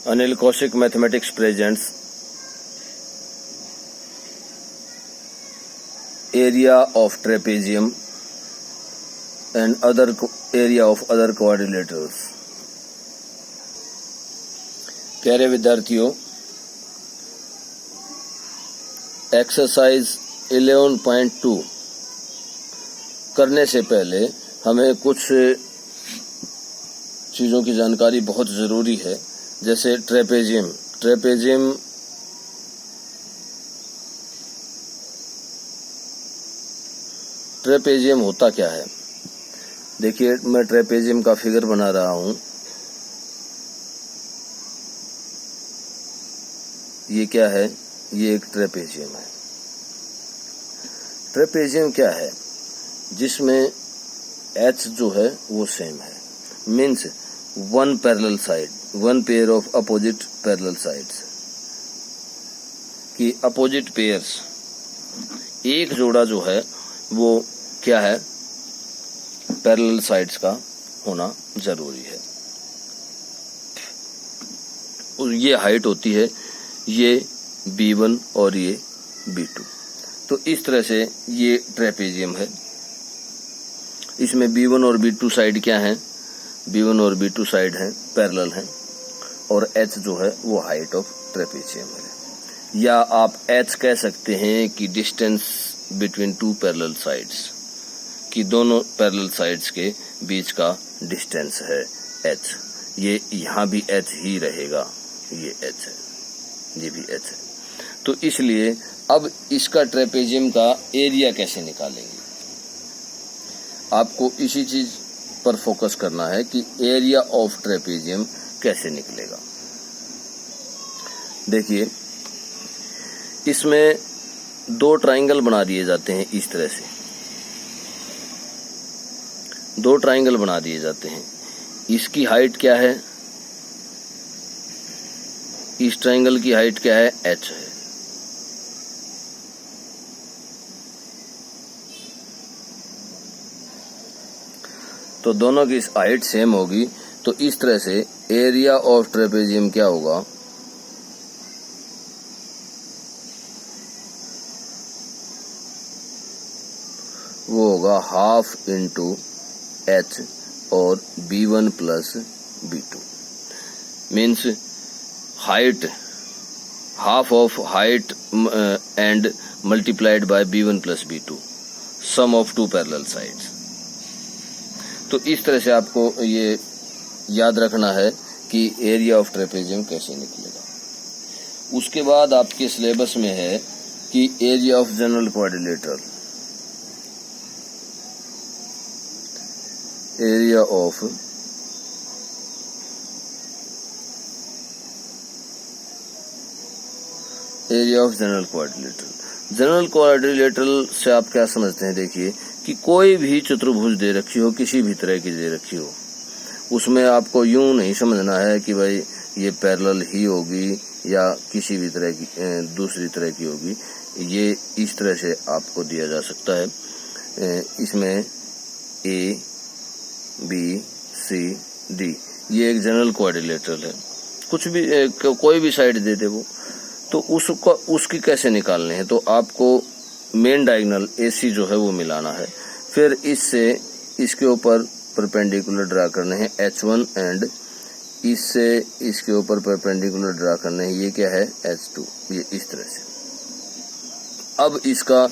Anil Kaushik Mathematics presents area of trapezium and other area of other quadrilaterals. प्यारे विद्यार्थियों, exercise 11.2 करने से पहले हमें कुछ चीज़ों की जानकारी बहुत ज़रूरी है, जैसे ट्रेपेजियम। ट्रेपेजियम होता क्या है? देखिए, मैं ट्रेपेजियम का फिगर बना रहा हूं। ये क्या है? ये एक ट्रेपेजियम है। ट्रेपेजियम क्या है? जिसमें एच जो है वो सेम है, means one parallel side, one pair of opposite parallel sides की अपोजिट पेयर्स, एक जोड़ा जो है वो क्या है? पैरेलल साइड्स का होना जरूरी है। और ये हाइट होती है, ये B1 और ये B2। तो इस तरह से ये ट्रेपेजियम है। इसमें B1 और B2 साइड क्या है? B1 और B2 साइड हैं, पैरेलल हैं, और H जो है वो हाइट ऑफ ट्रेपेजियम है। या आप H कह सकते हैं कि distance between two parallel sides, कि दोनों पैरेलल साइड्स के बीच का डिस्टेंस है H। ये यहाँ भी H ही रहेगा, ये H है, ये भी H है। तो इसलिए अब इसका ट्रेपेजियम का एरिया कैसे निकालेंगे? आपको इसी चीज पर फोकस करना है कि एरिया ऑफ ट्रेपेजियम कैसे निकलेगा। देखिए, इसमें दो ट्राइंगल बना दिए जाते हैं। इस तरह से दो ट्राइंगल बना दिए जाते हैं। इसकी हाइट क्या है? इस ट्राइंगल की हाइट क्या है? H है। तो दोनों की हाइट सेम होगी, तो इस तरह से एरिया ऑफ ट्रेपेजियम क्या होगा? वो होगा हाफ इंटू H और B1 plus B2, means height, half of height and multiplied by B1 plus B2, sum of two parallel sides. तो इस तरह से आपको ये याद रखना है कि एरिया ऑफ ट्रेपेजियम कैसे निकलेगा। उसके बाद आपके सिलेबस में है कि area of general quadrilateral, area of general quadrilateral. General quadrilateral से आप क्या समझते हैं? देखिए कि कोई भी चतुर्भुज दे रखी हो, किसी भी तरह की दे रखी हो, उसमें आपको यूं नहीं समझना है कि भाई ये पैरेलल ही होगी या किसी भी तरह की दूसरी तरह की होगी। ये इस तरह से आपको दिया जा सकता है। इसमें A, B, C, D, ये एक जनरल क्वाड्रिलेटरल है। कुछ भी कोई भी साइड दे दे वो, तो उसकी कैसे निकालने हैं? तो आपको मेन डायगोनल AC जो है वो मिलाना है, फिर इससे इसके ऊपर परपेंडिकुलर ड्रा करने हैं H1 एंड इससे इसके ऊपर परपेंडिकुलर ड्रा करने हैं, ये क्या है? H2। ये इस तरह से। अब इसका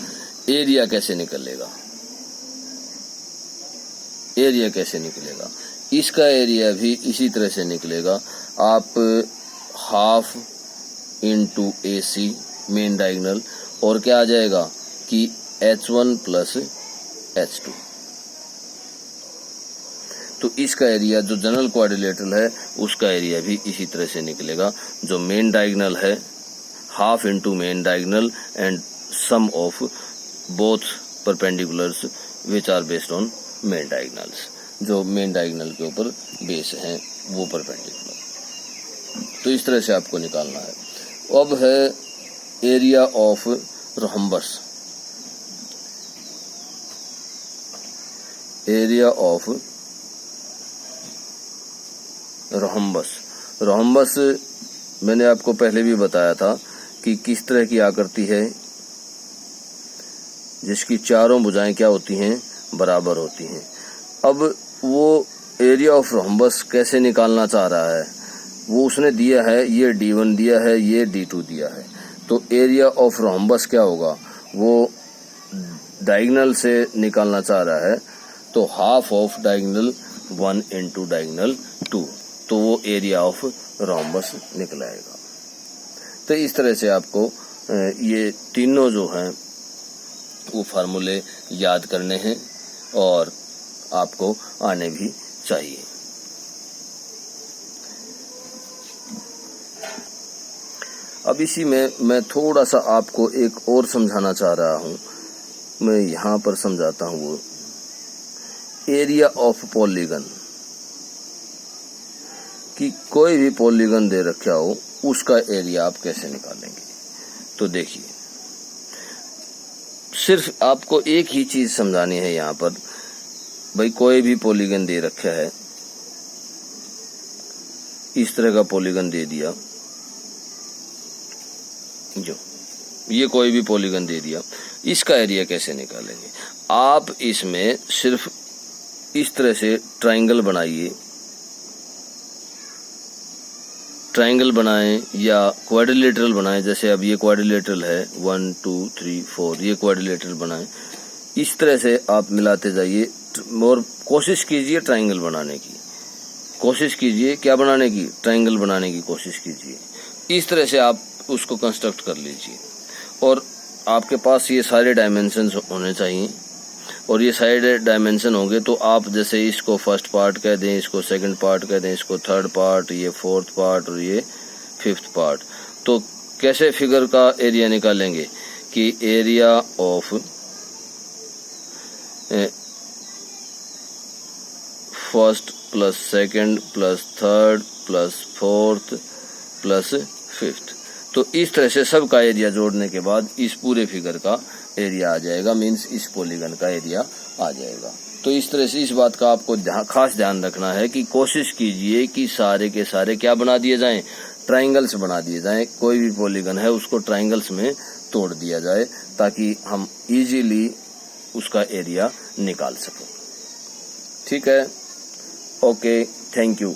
एरिया कैसे निकलेगा? एरिया कैसे निकलेगा? इसका एरिया भी इसी तरह से निकलेगा। आप half into AC main diagonal, और क्या आ जाएगा कि H1 प्लस H2। तो इसका एरिया जो जनरल क्वाड्रिलेटरल है उसका एरिया भी इसी तरह से निकलेगा। जो मेन डायगोनल है, half into main diagonal and sum of both perpendiculars which are based on main diagonals. जो मेन डायगोनल के ऊपर बेस हैं वो परपेंडिकुलर। तो इस तरह से आपको निकालना है। अब है area of rhombus. Area of rhombus मैंने आपको पहले भी बताया था कि किस तरह की आकृति है जिसकी चारों भुजाएं क्या होती हैं, बराबर होती हैं। अब वो एरिया ऑफ रोम्बस कैसे निकालना चाह रहा है, वो उसने दिया है, ये D1 दिया है, ये D2 दिया है। तो एरिया ऑफ रोम्बस क्या होगा, वो डायगोनल से निकालना चाह रहा है, तो half of diagonal 1 into diagonal 2, तो वो एरिया ऑफ रोम्बस निकल आएगा। तो इस तरह से आपको ये तीनों जो हैं वो फार्मूले याद करने हैं और आपको आने भी चाहिए। अब इसी में मैं थोड़ा सा आपको एक और समझाना चाह रहा हूं, मैं यहां पर समझाता हूं। वो एरिया ऑफ पॉलीगन, कि कोई भी पॉलीगन दे रखा हो उसका एरिया आप कैसे निकालेंगे। तो देखिए, सिर्फ आपको एक ही चीज समझानी है यहां पर। भाई कोई भी पॉलीगन दे रखा है, इस तरह का पॉलीगन दे दिया, जो ये कोई भी पॉलीगन दे दिया, इसका एरिया कैसे निकालेंगे। आप इसमें सिर्फ इस तरह से ट्रायंगल बनाइए, ट्रायंगल बनाएं या क्वाड्रिलेटरल बनाएं। जैसे अब ये क्वाड्रिलेटरल है, 1 2 3 4, ये क्वाड्रिलेटरल बनाएं। इस तरह से आप मिलाते जाइए और कोशिश कीजिए ट्रायंगल बनाने की, कोशिश कीजिए क्या बनाने की, ट्रायंगल बनाने की कोशिश कीजिए। इस तरह से आप उसको कंस्ट्रक्ट कर लीजिए और आपके पास ये सारे डायमेंशन होने चाहिए। और ये सारे डायमेंशन होंगे तो आप जैसे इसको फर्स्ट पार्ट कह दें, इसको सेकंड पार्ट कह दें, इसको थर्ड पार्ट, ये फोर्थ पार्ट और ये फिफ्थ पार्ट। तो कैसे फिगर का एरिया निकालेंगे कि area of first plus second plus third plus fourth plus fifth. तो इस तरह से सब का एरिया जोड़ने के बाद इस पूरे फिगर का एरिया आ जाएगा, मीन्स इस पॉलीगन का एरिया आ जाएगा। तो इस तरह से इस बात का आपको खास ध्यान रखना है कि कोशिश कीजिए कि सारे के सारे क्या बना दिए जाएं, ट्रायंगल्स बना दिए जाएं। कोई भी पॉलीगन है उसको ट्रायंगल्स में तोड़ दिया जाए ताकि हम इजीली उसका एरिया निकाल सकें। ठीक है, ओके, थैंक यू।